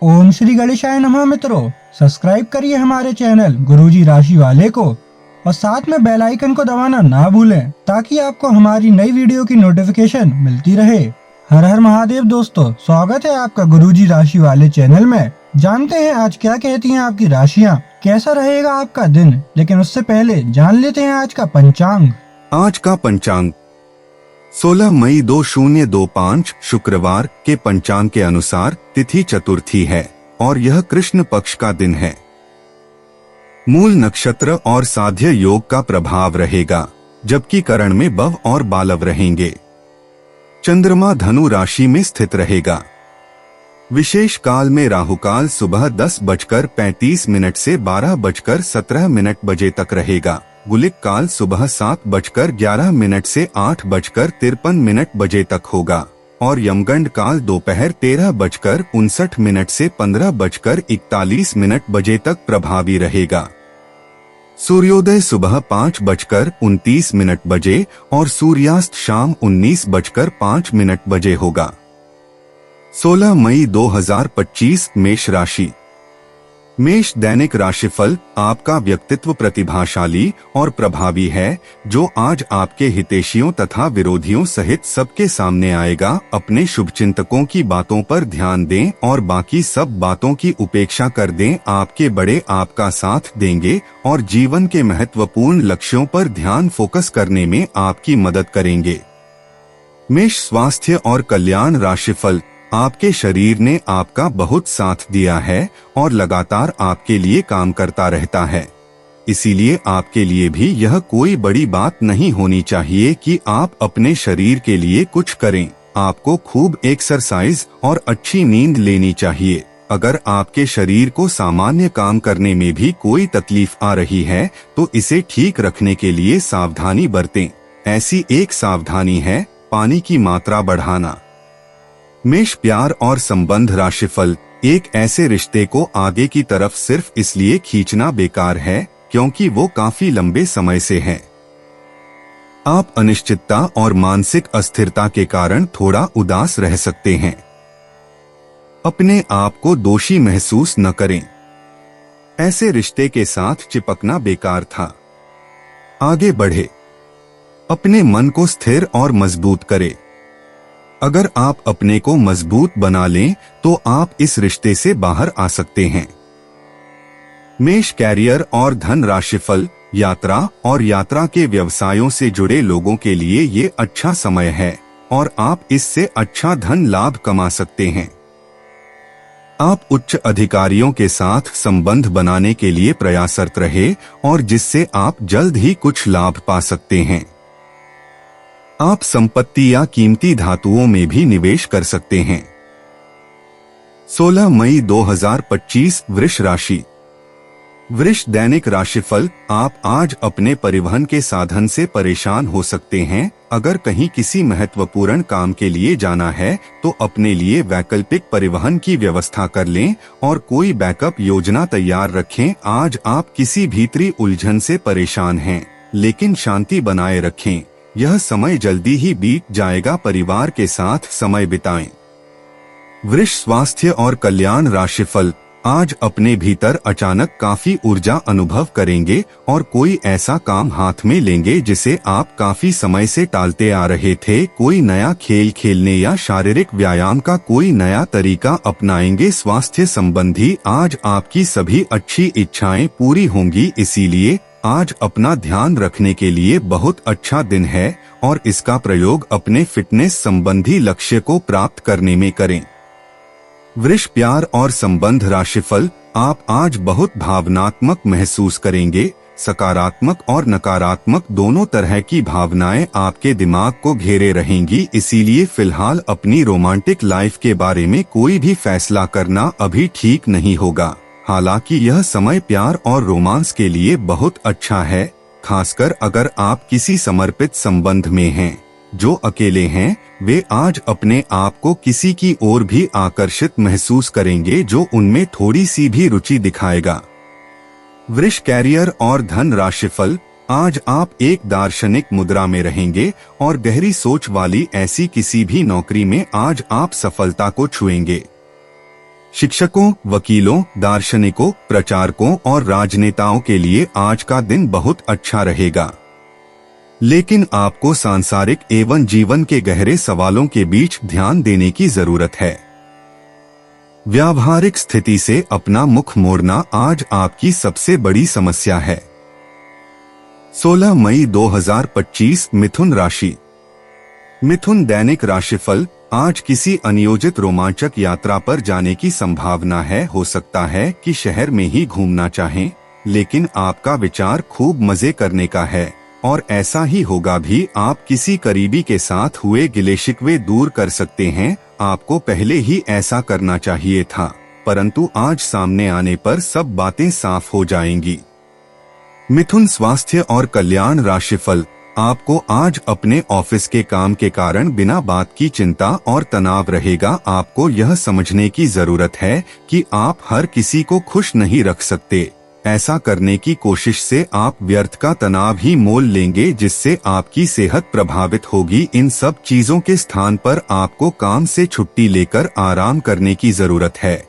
ओम श्री गणेशाय नमः। मित्रों, सब्सक्राइब करिए हमारे चैनल गुरुजी राशि वाले को और साथ में बेल आइकन को दबाना ना भूलें ताकि आपको हमारी नई वीडियो की नोटिफिकेशन मिलती रहे। हर हर महादेव दोस्तों, स्वागत है आपका गुरुजी राशि वाले चैनल में। जानते हैं आज क्या कहती हैं आपकी राशियां, कैसा रहेगा आपका दिन। लेकिन उससे पहले जान लेते हैं आज का पंचांग। आज का पंचांग 16 मई 2025 शुक्रवार के पंचांग के अनुसार तिथि चतुर्थी है और यह कृष्ण पक्ष का दिन है। मूल नक्षत्र और साध्य योग का प्रभाव रहेगा, जबकि करण में बव और बालव रहेंगे। चंद्रमा धनु राशि में स्थित रहेगा। विशेष काल में राहुकाल सुबह 10:35 से 12:17 बजे तक रहेगा। गुलिक काल सुबह 7:11 से 8:53 बजे तक होगा और यमगंड काल दोपहर 13:59 से 15:41 बजे तक प्रभावी रहेगा। सूर्योदय सुबह 5:29 बजे और सूर्यास्त शाम 19:05 बजे होगा। 16 मई 2025 मेष राशि। मेष दैनिक राशिफल। आपका व्यक्तित्व प्रतिभाशाली और प्रभावी है, जो आज आपके हितैषियों तथा विरोधियों सहित सबके सामने आएगा। अपने शुभचिंतकों की बातों पर ध्यान दें और बाकी सब बातों की उपेक्षा कर दें। आपके बड़े आपका साथ देंगे और जीवन के महत्वपूर्ण लक्ष्यों पर ध्यान फोकस करने में आपकी मदद करेंगे। मेष स्वास्थ्य और कल्याण राशिफल। आपके शरीर ने आपका बहुत साथ दिया है और लगातार आपके लिए काम करता रहता है, इसीलिए आपके लिए भी यह कोई बड़ी बात नहीं होनी चाहिए कि आप अपने शरीर के लिए कुछ करें। आपको खूब एक्सरसाइज और अच्छी नींद लेनी चाहिए। अगर आपके शरीर को सामान्य काम करने में भी कोई तकलीफ आ रही है तो इसे ठीक रखने के लिए सावधानी बरतें। ऐसी एक सावधानी है पानी की मात्रा बढ़ाना। मेष प्यार और संबंध राशिफल। एक ऐसे रिश्ते को आगे की तरफ सिर्फ इसलिए खींचना बेकार है क्योंकि वो काफी लंबे समय से है। आप अनिश्चितता और मानसिक अस्थिरता के कारण थोड़ा उदास रह सकते हैं। अपने आप को दोषी महसूस न करें। ऐसे रिश्ते के साथ चिपकना बेकार था। आगे बढ़े। अपने मन को स्थिर और मजबूत करें। अगर आप अपने को मजबूत बना लें तो आप इस रिश्ते से बाहर आ सकते हैं। मेष कैरियर और धन राशिफल। यात्रा और यात्रा के व्यवसायों से जुड़े लोगों के लिए ये अच्छा समय है और आप इससे अच्छा धन लाभ कमा सकते हैं। आप उच्च अधिकारियों के साथ संबंध बनाने के लिए प्रयासरत रहे और जिससे आप जल्द ही कुछ लाभ पा सकते हैं। आप संपत्ति या कीमती धातुओं में भी निवेश कर सकते हैं। 16 मई 2025 वृष राशि। वृष दैनिक राशिफल। आप आज अपने परिवहन के साधन से परेशान हो सकते हैं। अगर कहीं किसी महत्वपूर्ण काम के लिए जाना है तो अपने लिए वैकल्पिक परिवहन की व्यवस्था कर लें और कोई बैकअप योजना तैयार रखें। आज आप किसी भीतरी उलझन से परेशान हैं, लेकिन शांति बनाए रखें। यह समय जल्दी ही बीत जाएगा। परिवार के साथ समय बिताएं। वृष स्वास्थ्य और कल्याण राशिफल। आज अपने भीतर अचानक काफी ऊर्जा अनुभव करेंगे और कोई ऐसा काम हाथ में लेंगे जिसे आप काफी समय से टालते आ रहे थे। कोई नया खेल खेलने या शारीरिक व्यायाम का कोई नया तरीका अपनाएंगे। स्वास्थ्य संबंधी आज आपकी सभी अच्छी इच्छाएं पूरी होंगी, इसीलिए आज अपना ध्यान रखने के लिए बहुत अच्छा दिन है और इसका प्रयोग अपने फिटनेस संबंधी लक्ष्य को प्राप्त करने में करें। वृष प्यार और संबंध राशिफल। आप आज बहुत भावनात्मक महसूस करेंगे। सकारात्मक और नकारात्मक दोनों तरह की भावनाएं आपके दिमाग को घेरे रहेंगी, इसीलिए फिलहाल अपनी रोमांटिक लाइफ के बारे में कोई भी फैसला करना अभी ठीक नहीं होगा। हालांकि यह समय प्यार और रोमांस के लिए बहुत अच्छा है, खासकर अगर आप किसी समर्पित संबंध में हैं। जो अकेले हैं वे आज अपने आप को किसी की ओर भी आकर्षित महसूस करेंगे जो उनमें थोड़ी सी भी रुचि दिखाएगा। वृष कैरियर और धन राशिफल। आज आप एक दार्शनिक मुद्रा में रहेंगे और गहरी सोच वाली ऐसी किसी भी नौकरी में आज आप सफलता को छुएंगे। शिक्षकों, वकीलों, दार्शनिकों, प्रचारकों और राजनेताओं के लिए आज का दिन बहुत अच्छा रहेगा। लेकिन आपको सांसारिक एवं जीवन के गहरे सवालों के बीच ध्यान देने की जरूरत है। व्यावहारिक स्थिति से अपना मुख मोड़ना आज आपकी सबसे बड़ी समस्या है। 16 मई 2025 मिथुन राशि। मिथुन दैनिक राशिफल। आज किसी अनियोजित रोमांचक यात्रा पर जाने की संभावना है। हो सकता है कि शहर में ही घूमना चाहें, लेकिन आपका विचार खूब मजे करने का है और ऐसा ही होगा भी। आप किसी करीबी के साथ हुए गिले शिकवे दूर कर सकते हैं। आपको पहले ही ऐसा करना चाहिए था, परंतु आज सामने आने पर सब बातें साफ हो जाएंगी। मिथुन स्वास्थ्य और कल्याण राशिफल। आपको आज अपने ऑफिस के काम के कारण बिना बात की चिंता और तनाव रहेगा। आपको यह समझने की जरूरत है कि आप हर किसी को खुश नहीं रख सकते। ऐसा करने की कोशिश से आप व्यर्थ का तनाव ही मोल लेंगे, जिससे आपकी सेहत प्रभावित होगी। इन सब चीजों के स्थान पर आपको काम से छुट्टी लेकर आराम करने की जरूरत है,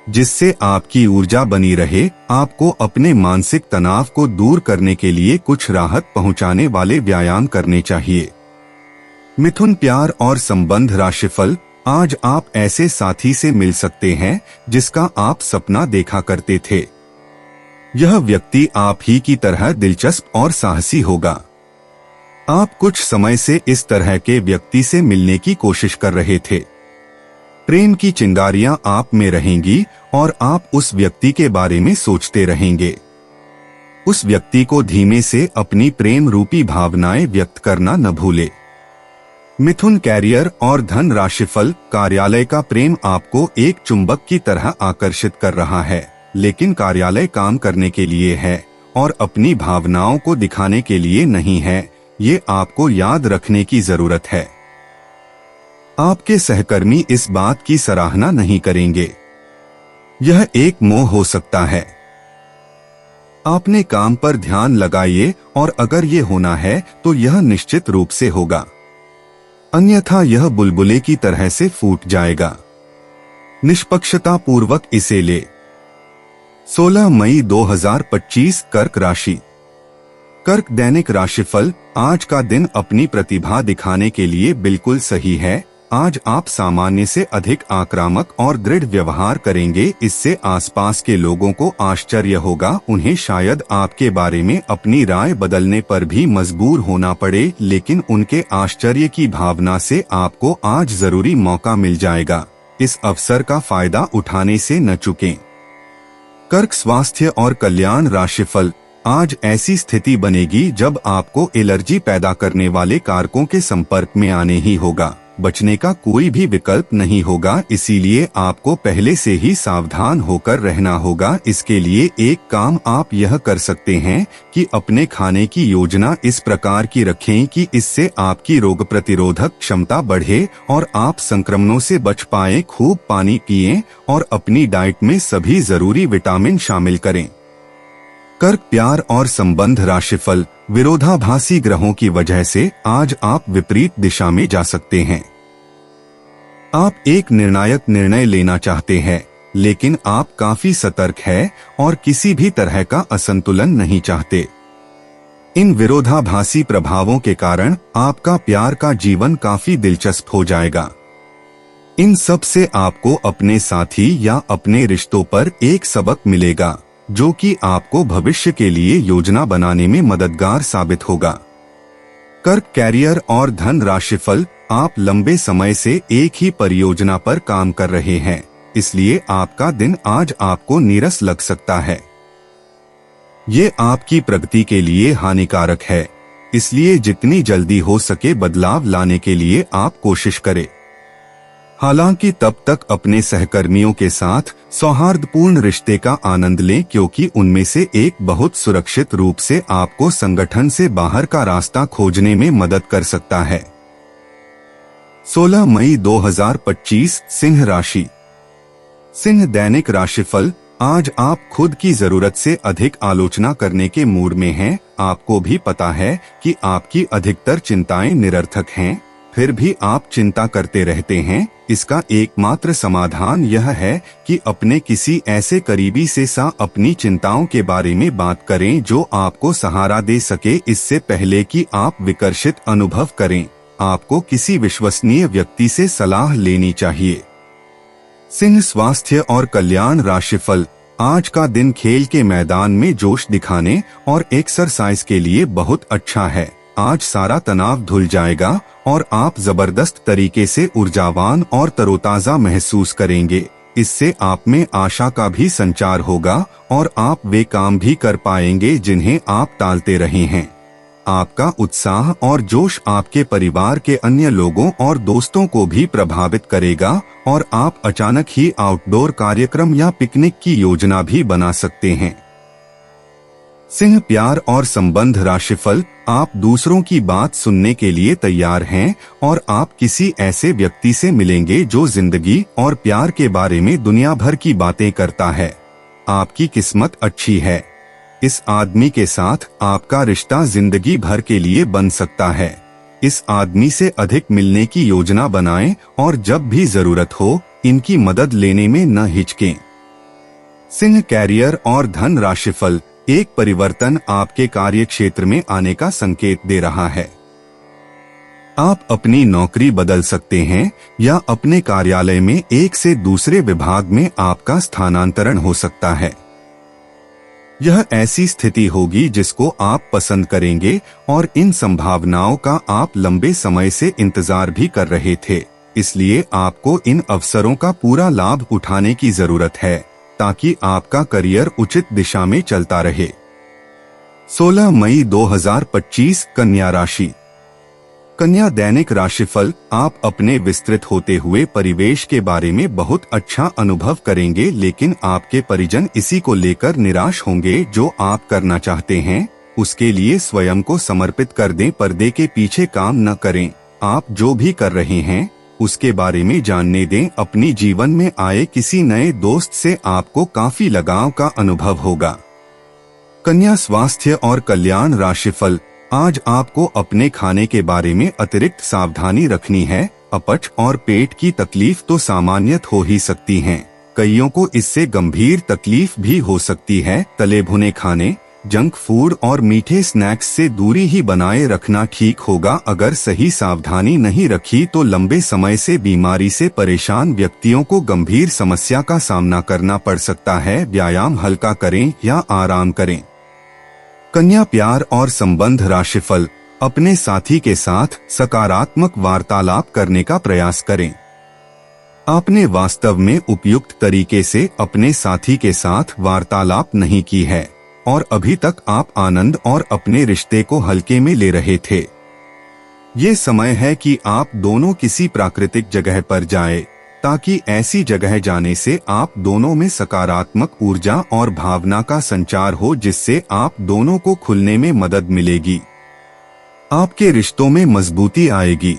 जिससे आपकी ऊर्जा बनी रहे। आपको अपने मानसिक तनाव को दूर करने के लिए कुछ राहत पहुंचाने वाले व्यायाम करने चाहिए। मिथुन प्यार और संबंध राशिफल। आज आप ऐसे साथी से मिल सकते हैं जिसका आप सपना देखा करते थे। यह व्यक्ति आप ही की तरह दिलचस्प और साहसी होगा। आप कुछ समय से इस तरह के व्यक्ति से मिलने की कोशिश कर रहे थे। प्रेम की चिंगारियां आप में रहेंगी और आप उस व्यक्ति के बारे में सोचते रहेंगे। उस व्यक्ति को धीमे से अपनी प्रेम रूपी भावनाएं व्यक्त करना न भूले। मिथुन कैरियर और धन राशिफल। कार्यालय का प्रेम आपको एक चुंबक की तरह आकर्षित कर रहा है, लेकिन कार्यालय काम करने के लिए है और अपनी भावनाओं को दिखाने के लिए नहीं है। ये आपको याद रखने की जरूरत है। आपके सहकर्मी इस बात की सराहना नहीं करेंगे। यह एक मोह हो सकता है। आपने काम पर ध्यान लगाइए और अगर ये होना है तो यह निश्चित रूप से होगा, अन्यथा यह बुलबुले की तरह से फूट जाएगा। निष्पक्षता पूर्वक इसे ले। 16 मई 2025 कर्क राशि। कर्क दैनिक राशिफल। आज का दिन अपनी प्रतिभा दिखाने के लिए बिल्कुल सही है। आज आप सामान्य से अधिक आक्रामक और दृढ़ व्यवहार करेंगे। इससे आसपास के लोगों को आश्चर्य होगा। उन्हें शायद आपके बारे में अपनी राय बदलने पर भी मजबूर होना पड़े, लेकिन उनके आश्चर्य की भावना से आपको आज जरूरी मौका मिल जाएगा। इस अवसर का फायदा उठाने से न चूकें। कर्क स्वास्थ्य और कल्याण राशिफल। आज ऐसी स्थिति बनेगी जब आपको एलर्जी पैदा करने वाले कारकों के संपर्क में आने ही होगा। बचने का कोई भी विकल्प नहीं होगा, इसीलिए आपको पहले से ही सावधान होकर रहना होगा। इसके लिए एक काम आप यह कर सकते हैं कि अपने खाने की योजना इस प्रकार की रखें कि इससे आपकी रोग प्रतिरोधक क्षमता बढ़े और आप संक्रमणों से बच पाएं। खूब पानी पिएं और अपनी डाइट में सभी जरूरी विटामिन शामिल करें। कर्क प्यार और संबंध राशिफल। विरोधाभासी ग्रहों की वजह से आज आप विपरीत दिशा में जा सकते हैं। आप एक निर्णायक निर्णय लेना चाहते हैं, लेकिन आप काफी सतर्क हैं और किसी भी तरह का असंतुलन नहीं चाहते। इन विरोधाभासी प्रभावों के कारण आपका प्यार का जीवन काफी दिलचस्प हो जाएगा। इन सब से आपको अपने साथी या अपने रिश्तों पर एक सबक मिलेगा, जो कि आपको भविष्य के लिए योजना बनाने में मददगार साबित होगा। कर्क कैरियर और धन राशिफल। आप लंबे समय से एक ही परियोजना पर काम कर रहे हैं, इसलिए आपका दिन आज आपको नीरस लग सकता है। ये आपकी प्रगति के लिए हानिकारक है, इसलिए जितनी जल्दी हो सके बदलाव लाने के लिए आप कोशिश करें। हालांकि तब तक अपने सहकर्मियों के साथ सौहार्दपूर्ण रिश्ते का आनंद लें, क्योंकि उनमें से एक बहुत सुरक्षित रूप से आपको संगठन से बाहर का रास्ता खोजने में मदद कर सकता है। 16 मई 2025 सिंह राशि। सिंह दैनिक राशिफल। आज आप खुद की जरूरत से अधिक आलोचना करने के मूड में हैं। आपको भी पता है कि आपकी अधिकतर चिंताएं निरर्थक हैं, फिर भी आप चिंता करते रहते हैं, इसका एकमात्र समाधान यह है कि अपने किसी ऐसे करीबी से अपनी चिंताओं के बारे में बात करें जो आपको सहारा दे सके। इससे पहले कि आप विकर्षित अनुभव करें, आपको किसी विश्वसनीय व्यक्ति से सलाह लेनी चाहिए। सिंह, स्वास्थ्य और कल्याण राशिफल। आज का दिन खेल के मैदान में जोश दिखाने और एक्सरसाइज के लिए बहुत अच्छा है। आज सारा तनाव धुल जाएगा और आप जबरदस्त तरीके से ऊर्जावान और तरोताजा महसूस करेंगे। इससे आप में आशा का भी संचार होगा और आप वे काम भी कर पाएंगे जिन्हें आप टालते रहे हैं। आपका उत्साह और जोश आपके परिवार के अन्य लोगों और दोस्तों को भी प्रभावित करेगा और आप अचानक ही आउटडोर कार्यक्रम या पिकनिक की योजना भी बना सकते हैं। सिंह, प्यार और संबंध राशिफल। आप दूसरों की बात सुनने के लिए तैयार हैं और आप किसी ऐसे व्यक्ति से मिलेंगे जो जिंदगी और प्यार के बारे में दुनिया भर की बातें करता है। आपकी किस्मत अच्छी है। इस आदमी के साथ आपका रिश्ता जिंदगी भर के लिए बन सकता है। इस आदमी से अधिक मिलने की योजना बनाएं और जब भी जरूरत हो इनकी मदद लेने में न हिचकें। सिंह, कैरियर और धन राशिफल। एक परिवर्तन आपके कार्य क्षेत्र में आने का संकेत दे रहा है। आप अपनी नौकरी बदल सकते हैं या अपने कार्यालय में एक से दूसरे विभाग में आपका स्थानांतरण हो सकता है। यह ऐसी स्थिति होगी जिसको आप पसंद करेंगे और इन संभावनाओं का आप लंबे समय से इंतजार भी कर रहे थे। इसलिए आपको इन अवसरों का पूरा लाभ उठाने की जरूरत है ताकि आपका करियर उचित दिशा में चलता रहे। 16 मई 2025, कन्या राशि। कन्या, दैनिक राशिफल। आप अपने विस्तृत होते हुए परिवेश के बारे में बहुत अच्छा अनुभव करेंगे, लेकिन आपके परिजन इसी को लेकर निराश होंगे। जो आप करना चाहते हैं उसके लिए स्वयं को समर्पित कर दें, पर्दे के पीछे काम न करें। आप जो भी कर रहे हैं उसके बारे में जानने दें। अपनी जीवन में आए किसी नए दोस्त से आपको काफी लगाव का अनुभव होगा। कन्या, स्वास्थ्य और कल्याण राशिफल। आज आपको अपने खाने के बारे में अतिरिक्त सावधानी रखनी है। अपच और पेट की तकलीफ तो सामान्य हो ही सकती हैं। कईयों को इससे गंभीर तकलीफ भी हो सकती है। तले भुने खाने, जंक फूड और मीठे स्नैक्स से दूरी ही बनाए रखना ठीक होगा। अगर सही सावधानी नहीं रखी तो लंबे समय से बीमारी से परेशान व्यक्तियों को गंभीर समस्या का सामना करना पड़ सकता है। व्यायाम हल्का करें या आराम करें। कन्या, प्यार और संबंध राशिफल। अपने साथी के साथ सकारात्मक वार्तालाप करने का प्रयास करें। आपने वास्तव में उपयुक्त तरीके से अपने साथी के साथ वार्तालाप नहीं की है और अभी तक आप आनंद और अपने रिश्ते को हल्के में ले रहे थे। ये समय है कि आप दोनों किसी प्राकृतिक जगह पर जाएं, ताकि ऐसी जगह जाने से आप दोनों में सकारात्मक ऊर्जा और भावना का संचार हो, जिससे आप दोनों को खुलने में मदद मिलेगी। आपके रिश्तों में मजबूती आएगी।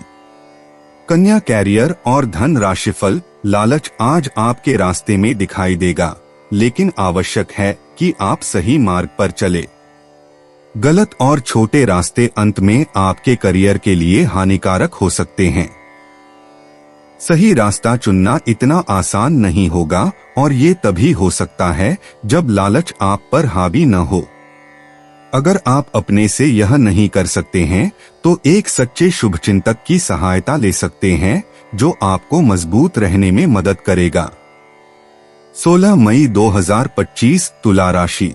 कन्या, कैरियर और धन राशिफल। लालच आज आपके रास्ते में दिखाई देगा, लेकिन आवश्यक है कि आप सही मार्ग पर चले। गलत और छोटे रास्ते अंत में आपके करियर के लिए हानिकारक हो सकते हैं। सही रास्ता चुनना इतना आसान नहीं होगा और ये तभी हो सकता है जब लालच आप पर हावी न हो। अगर आप अपने से यह नहीं कर सकते हैं तो एक सच्चे शुभचिंतक की सहायता ले सकते हैं जो आपको मजबूत रहने में मदद करेगा। 16 मई 2025, तुला राशि।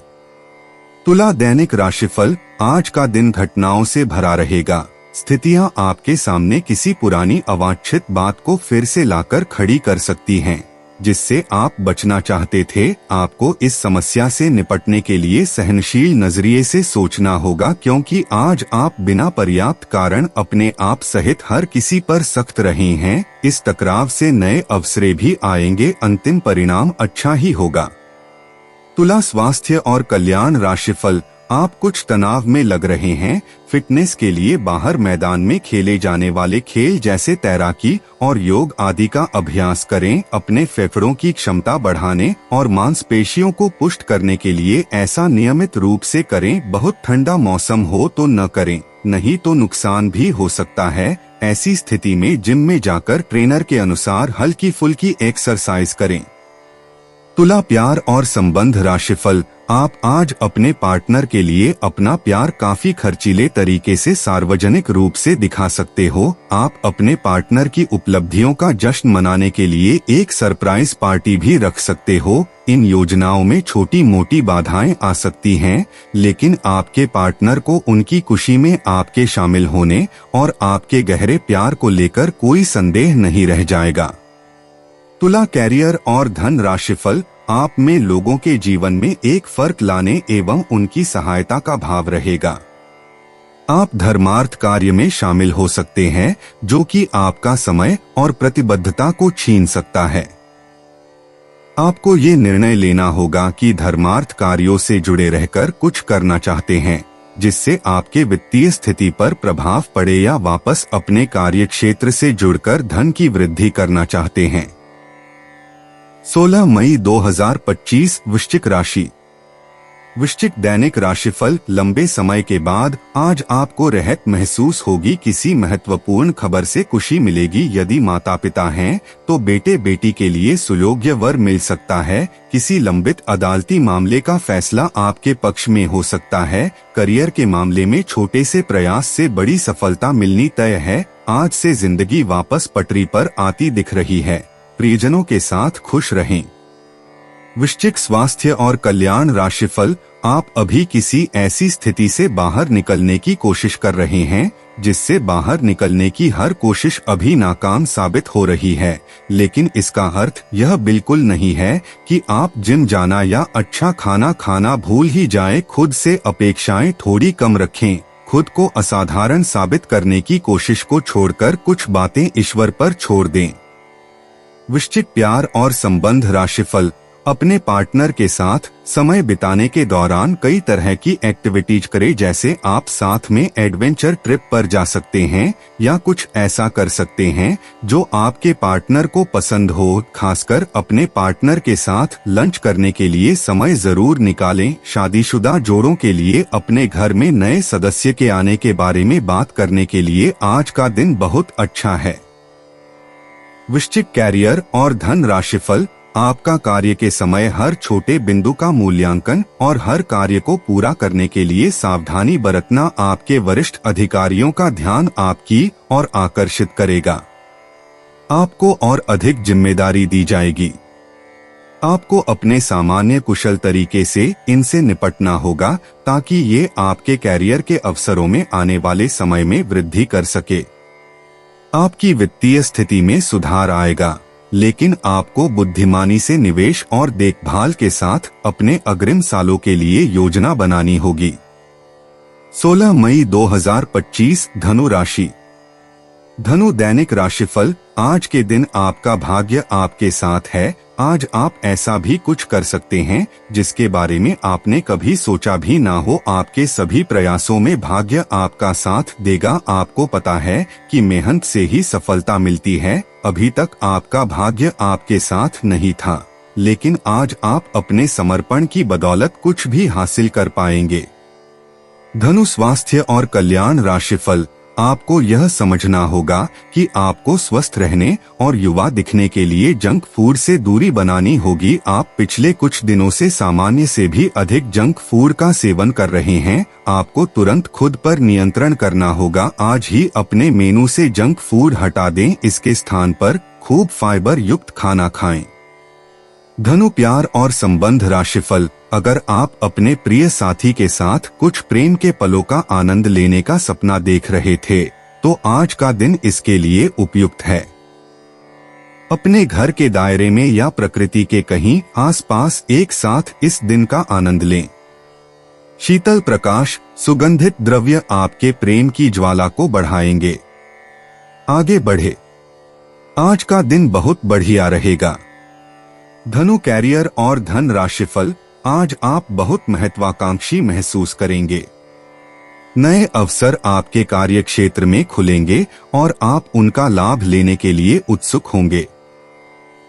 तुला, दैनिक राशिफल। आज का दिन घटनाओं से भरा रहेगा। स्थितियां आपके सामने किसी पुरानी अवांछित बात को फिर से लाकर खड़ी कर सकती हैं, जिससे आप बचना चाहते थे। आपको इस समस्या से निपटने के लिए सहनशील नजरिए से सोचना होगा, क्योंकि आज आप बिना पर्याप्त कारण अपने आप सहित हर किसी पर सख्त रहे हैं। इस टकराव से नए अवसरें भी आएंगे। अंतिम परिणाम अच्छा ही होगा। तुला, स्वास्थ्य और कल्याण राशिफल। आप कुछ तनाव में लग रहे हैं। फिटनेस के लिए बाहर मैदान में खेले जाने वाले खेल जैसे तैराकी और योग आदि का अभ्यास करें। अपने फेफड़ों की क्षमता बढ़ाने और मांसपेशियों को पुष्ट करने के लिए ऐसा नियमित रूप से करें। बहुत ठंडा मौसम हो तो न करें, नहीं तो नुकसान भी हो सकता है। ऐसी स्थिति में जिम में जाकर ट्रेनर के अनुसार हल्की फुल्की एक्सरसाइज करें। तुला प्यार और संबंध राशिफल, आप आज अपने पार्टनर के लिए अपना प्यार काफी खर्चीले तरीके से सार्वजनिक रूप से दिखा सकते हो। आप अपने पार्टनर की उपलब्धियों का जश्न मनाने के लिए एक सरप्राइज पार्टी भी रख सकते हो। इन योजनाओं में छोटी मोटी बाधाएं आ सकती हैं, लेकिन आपके पार्टनर को उनकी खुशी में आपके शामिल होने और आपके गहरे प्यार को लेकर कोई संदेह नहीं रह जाएगा। तुला कैरियर और धन राशिफल, आप में लोगों के जीवन में एक फर्क लाने एवं उनकी सहायता का भाव रहेगा। आप धर्मार्थ कार्य में शामिल हो सकते हैं, जो कि आपका समय और प्रतिबद्धता को छीन सकता है। आपको ये निर्णय लेना होगा कि धर्मार्थ कार्यों से जुड़े रहकर कुछ करना चाहते हैं, जिससे आपके वित्तीय स्थिति पर प्रभाव पड़े, या वापस अपने कार्य क्षेत्र से जुड़कर धन की वृद्धि करना चाहते हैं। 16 मई 2025 वृश्चिक राशि। वृश्चिक दैनिक राशिफल, लंबे समय के बाद आज आपको राहत महसूस होगी। किसी महत्वपूर्ण खबर से खुशी मिलेगी। यदि माता पिता हैं तो बेटे बेटी के लिए सुयोग्य वर मिल सकता है। किसी लंबित अदालती मामले का फैसला आपके पक्ष में हो सकता है। करियर के मामले में छोटे से प्रयास से बड़ी सफलता मिलनी तय है। आज से जिंदगी वापस पटरी पर आती दिख रही है। प्रियजनों के साथ खुश रहें। वृश्चिक स्वास्थ्य और कल्याण राशिफल, आप अभी किसी ऐसी स्थिति से बाहर निकलने की कोशिश कर रहे हैं जिससे बाहर निकलने की हर कोशिश अभी नाकाम साबित हो रही है, लेकिन इसका अर्थ यह बिल्कुल नहीं है कि आप जिम जाना या अच्छा खाना खाना भूल ही जाएं। खुद से अपेक्षाएं थोड़ी कम रखें। खुद को असाधारण साबित करने की कोशिश को छोड़कर कुछ बातें ईश्वर पर छोड़ दें। वृश्चिक प्यार और संबंध राशिफल, अपने पार्टनर के साथ समय बिताने के दौरान कई तरह की एक्टिविटीज करें। जैसे आप साथ में एडवेंचर ट्रिप पर जा सकते हैं या कुछ ऐसा कर सकते हैं जो आपके पार्टनर को पसंद हो। खासकर अपने पार्टनर के साथ लंच करने के लिए समय जरूर निकालें। शादीशुदा जोड़ों के लिए अपने घर में नए सदस्य के आने के बारे में बात करने के लिए आज का दिन बहुत अच्छा है। वृश्चिक कैरियर और धन राशिफल, आपका कार्य के समय हर छोटे बिंदु का मूल्यांकन और हर कार्य को पूरा करने के लिए सावधानी बरतना आपके वरिष्ठ अधिकारियों का ध्यान आपकी ओर आकर्षित करेगा। आपको और अधिक जिम्मेदारी दी जाएगी। आपको अपने सामान्य कुशल तरीके से इनसे निपटना होगा ताकि ये आपके कैरियर के अवसरों में आने वाले समय में वृद्धि कर सके। आपकी वित्तीय स्थिति में सुधार आएगा, लेकिन आपको बुद्धिमानी से निवेश और देखभाल के साथ अपने अग्रिम सालों के लिए योजना बनानी होगी। 16 मई 2025 धनु राशि। धनु दैनिक राशिफल, आज के दिन आपका भाग्य आपके साथ है। आज आप ऐसा भी कुछ कर सकते हैं जिसके बारे में आपने कभी सोचा भी ना हो। आपके सभी प्रयासों में भाग्य आपका साथ देगा। आपको पता है कि मेहनत से ही सफलता मिलती है। अभी तक आपका भाग्य आपके साथ नहीं था, लेकिन आज आप अपने समर्पण की बदौलत कुछ भी हासिल कर पाएंगे। धनु स्वास्थ्य और कल्याण राशिफल, आपको यह समझना होगा कि आपको स्वस्थ रहने और युवा दिखने के लिए जंक फूड से दूरी बनानी होगी। आप पिछले कुछ दिनों से सामान्य से भी अधिक जंक फूड का सेवन कर रहे हैं। आपको तुरंत खुद पर नियंत्रण करना होगा। आज ही अपने मेनू से जंक फूड हटा दें। इसके स्थान पर खूब फाइबर युक्त खाना खाएं। धनु प्यार और संबंध राशिफल, अगर आप अपने प्रिय साथी के साथ कुछ प्रेम के पलों का आनंद लेने का सपना देख रहे थे, तो आज का दिन इसके लिए उपयुक्त है। अपने घर के दायरे में या प्रकृति के कहीं आसपास एक साथ इस दिन का आनंद लें। शीतल प्रकाश, सुगंधित द्रव्य आपके प्रेम की ज्वाला को बढ़ाएंगे। आगे बढ़े, आज का दिन बहुत बढ़िया रहेगा। धनु कैरियर और धन राशिफल, आज आप बहुत महत्वाकांक्षी महसूस करेंगे। नए अवसर आपके कार्य क्षेत्र में खुलेंगे और आप उनका लाभ लेने के लिए उत्सुक होंगे।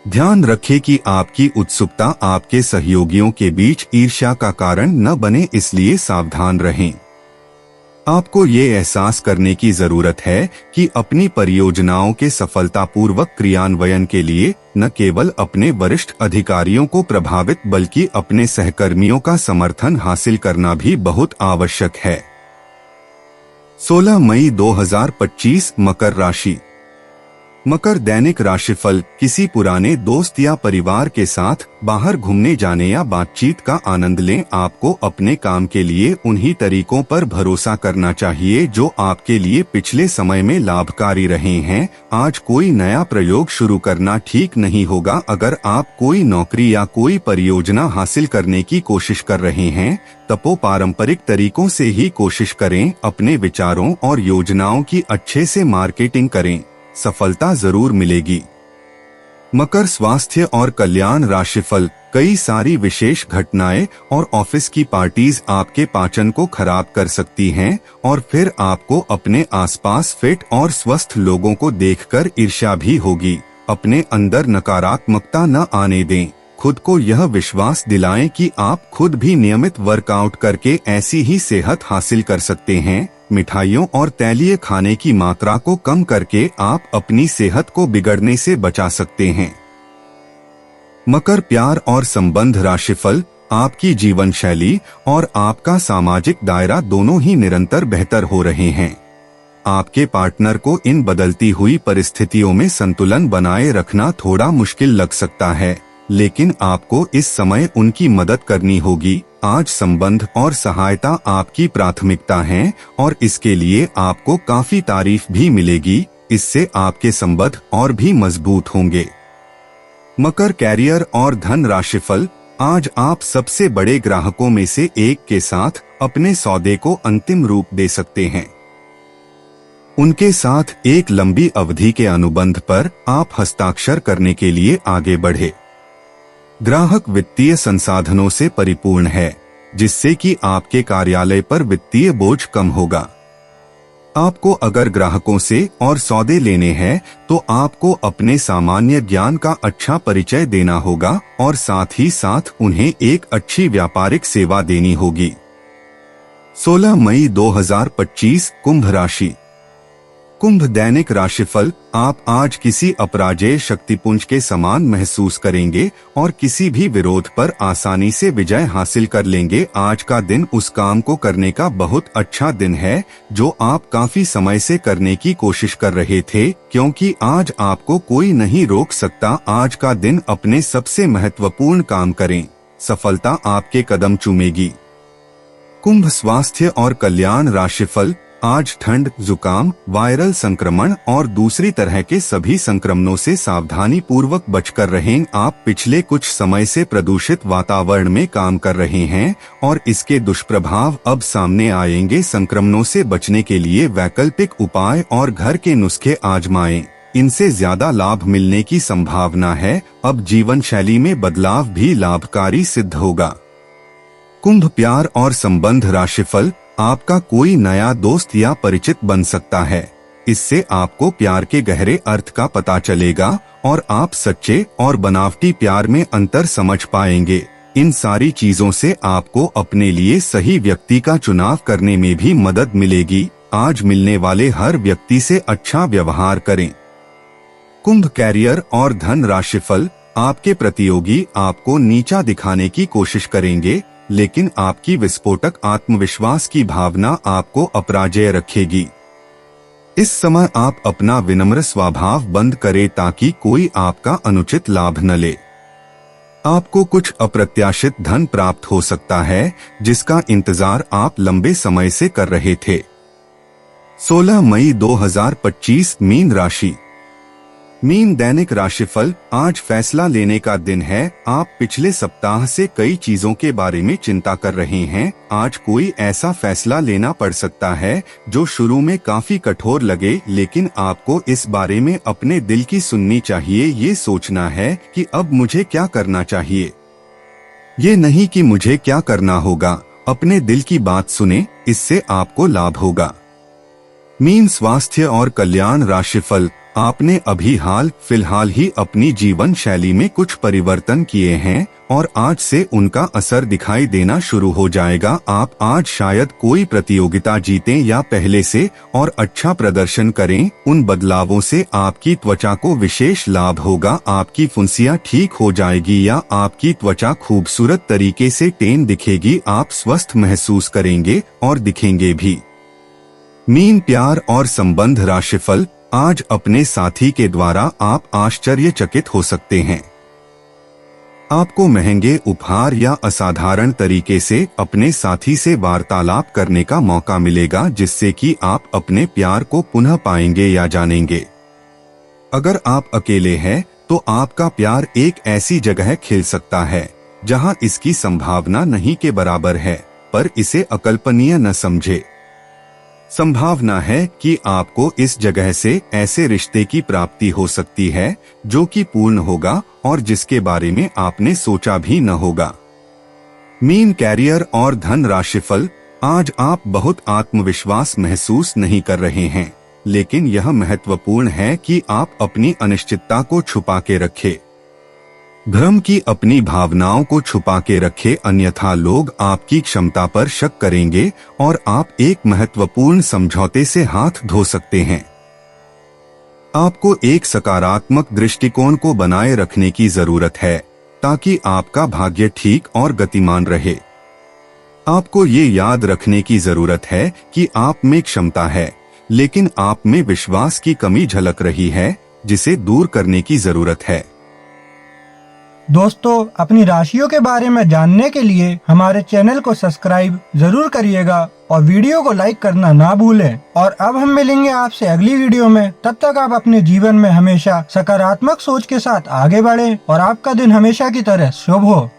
ध्यान रखें कि आपकी उत्सुकता आपके सहयोगियों के बीच ईर्ष्या का कारण न बने, इसलिए सावधान रहें। आपको ये एहसास करने की जरूरत है कि अपनी परियोजनाओं के सफलतापूर्वक क्रियान्वयन के लिए न केवल अपने वरिष्ठ अधिकारियों को प्रभावित बल्कि अपने सहकर्मियों का समर्थन हासिल करना भी बहुत आवश्यक है। 16 मई 2025 मकर राशि। मकर दैनिक राशिफल। किसी पुराने दोस्त या परिवार के साथ बाहर घूमने जाने या बातचीत का आनंद लें। आपको अपने काम के लिए उन्हीं तरीकों पर भरोसा करना चाहिए जो आपके लिए पिछले समय में लाभकारी रहे हैं। आज कोई नया प्रयोग शुरू करना ठीक नहीं होगा। अगर आप कोई नौकरी या कोई परियोजना हासिल करने की कोशिश कर रहे हैं तो पारंपरिक तरीकों से ही कोशिश करें। अपने विचारों और योजनाओं की अच्छे से मार्केटिंग करें, सफलता जरूर मिलेगी। मकर स्वास्थ्य और कल्याण राशिफल। कई सारी विशेष घटनाएं और ऑफिस की पार्टीज आपके पाचन को खराब कर सकती हैं और फिर आपको अपने आसपास फिट और स्वस्थ लोगों को देखकर ईर्ष्या भी होगी। अपने अंदर नकारात्मकता न आने दें। खुद को यह विश्वास दिलाएं कि आप खुद भी नियमित वर्कआउट करके ऐसी ही सेहत हासिल कर सकते हैं। मिठाइयों और तैलीय खाने की मात्रा को कम करके आप अपनी सेहत को बिगड़ने से बचा सकते हैं। मकर प्यार और संबंध राशिफल। आपकी जीवन शैली और आपका सामाजिक दायरा दोनों ही निरंतर बेहतर हो रहे हैं। आपके पार्टनर को इन बदलती हुई परिस्थितियों में संतुलन बनाए रखना थोड़ा मुश्किल लग सकता है, लेकिन आपको इस समय उनकी मदद करनी होगी। आज संबंध और सहायता आपकी प्राथमिकता है और इसके लिए आपको काफी तारीफ भी मिलेगी। इससे आपके संबंध और भी मजबूत होंगे। मकर कैरियर और धन राशिफल। आज आप सबसे बड़े ग्राहकों में से एक के साथ अपने सौदे को अंतिम रूप दे सकते हैं। उनके साथ एक लंबी अवधि के अनुबंध पर आप हस्ताक्षर करने के लिए आगे बढ़े। ग्राहक वित्तीय संसाधनों से परिपूर्ण है, जिससे कि आपके कार्यालय पर वित्तीय बोझ कम होगा। आपको अगर ग्राहकों से और सौदे लेने हैं तो आपको अपने सामान्य ज्ञान का अच्छा परिचय देना होगा और साथ ही साथ उन्हें एक अच्छी व्यापारिक सेवा देनी होगी। 16 मई 2025 कुंभ राशि। कुंभ दैनिक राशिफल। आप आज किसी अपराजेय शक्तिपुंज के समान महसूस करेंगे और किसी भी विरोध पर आसानी से विजय हासिल कर लेंगे। आज का दिन उस काम को करने का बहुत अच्छा दिन है जो आप काफी समय से करने की कोशिश कर रहे थे, क्योंकि आज आपको कोई नहीं रोक सकता। आज का दिन अपने सबसे महत्वपूर्ण काम करें, सफलता आपके कदम चूमेगी। कुंभ स्वास्थ्य और कल्याण राशिफल। आज ठंड, जुकाम, वायरल संक्रमण और दूसरी तरह के सभी संक्रमणों से सावधानी पूर्वक बचकर रहें। आप पिछले कुछ समय से प्रदूषित वातावरण में काम कर रहे हैं और इसके दुष्प्रभाव अब सामने आएंगे। संक्रमणों से बचने के लिए वैकल्पिक उपाय और घर के नुस्खे आजमाएं, इनसे ज्यादा लाभ मिलने की संभावना है। अब जीवन शैली में बदलाव भी लाभकारी सिद्ध होगा। कुंभ प्यार और संबंध राशिफल। आपका कोई नया दोस्त या परिचित बन सकता है। इससे आपको प्यार के गहरे अर्थ का पता चलेगा और आप सच्चे और बनावटी प्यार में अंतर समझ पाएंगे। इन सारी चीजों से आपको अपने लिए सही व्यक्ति का चुनाव करने में भी मदद मिलेगी। आज मिलने वाले हर व्यक्ति से अच्छा व्यवहार करें। कुंभ कैरियर और धन राशिफल। आपके प्रतियोगी आपको नीचा दिखाने की कोशिश करेंगे, लेकिन आपकी विस्फोटक आत्मविश्वास की भावना आपको अपराजेय रखेगी। इस समय आप अपना विनम्र स्वभाव बंद करें ताकि कोई आपका अनुचित लाभ न ले। आपको कुछ अप्रत्याशित धन प्राप्त हो सकता है जिसका इंतजार आप लंबे समय से कर रहे थे। 16 मई 2025 मीन राशि। मीन दैनिक राशिफल। आज फैसला लेने का दिन है। आप पिछले सप्ताह से कई चीजों के बारे में चिंता कर रहे हैं। आज कोई ऐसा फैसला लेना पड़ सकता है जो शुरू में काफी कठोर लगे, लेकिन आपको इस बारे में अपने दिल की सुननी चाहिए। ये सोचना है कि अब मुझे क्या करना चाहिए, ये नहीं कि मुझे क्या करना होगा। अपने दिल की बात सुने, इससे आपको लाभ होगा। मीन स्वास्थ्य और कल्याण राशिफल। आपने अभी हाल फिलहाल ही अपनी जीवन शैली में कुछ परिवर्तन किए हैं और आज से उनका असर दिखाई देना शुरू हो जाएगा। आप आज शायद कोई प्रतियोगिता जीतें या पहले से और अच्छा प्रदर्शन करें। उन बदलावों से आपकी त्वचा को विशेष लाभ होगा। आपकी फुंसियां ठीक हो जाएगी या आपकी त्वचा खूबसूरत तरीके से टेन दिखेगी। आप स्वस्थ महसूस करेंगे और दिखेंगे भी। मीन, प्यार और संबंध राशिफल। आज अपने साथी के द्वारा आप आश्चर्यचकित हो सकते हैं। आपको महंगे उपहार या असाधारण तरीके से अपने साथी से वार्तालाप करने का मौका मिलेगा, जिससे कि आप अपने प्यार को पुनः पाएंगे या जानेंगे। अगर आप अकेले हैं तो आपका प्यार एक ऐसी जगह खिल सकता है जहां इसकी संभावना नहीं के बराबर है, पर इसे अकल्पनीय न समझे। संभावना है कि आपको इस जगह से ऐसे रिश्ते की प्राप्ति हो सकती है जो कि पूर्ण होगा और जिसके बारे में आपने सोचा भी न होगा। मीन, कैरियर और धन राशिफल। आज आप बहुत आत्मविश्वास महसूस नहीं कर रहे हैं, लेकिन यह महत्वपूर्ण है कि आप अपनी अनिश्चितता को छुपा के रखें। भ्रम की अपनी भावनाओं को छुपा के रखें, अन्यथा लोग आपकी क्षमता पर शक करेंगे और आप एक महत्वपूर्ण समझौते से हाथ धो सकते हैं। आपको एक सकारात्मक दृष्टिकोण को बनाए रखने की जरूरत है ताकि आपका भाग्य ठीक और गतिमान रहे। आपको ये याद रखने की जरूरत है कि आप में क्षमता है, लेकिन आप में विश्वास की कमी झलक रही है, जिसे दूर करने की जरूरत है। दोस्तों, अपनी राशियों के बारे में जानने के लिए हमारे चैनल को सब्सक्राइब जरूर करिएगा और वीडियो को लाइक करना ना भूलें। और अब हम मिलेंगे आपसे अगली वीडियो में। तब तक आप अपने जीवन में हमेशा सकारात्मक सोच के साथ आगे बढ़ें और आपका दिन हमेशा की तरह शुभ हो।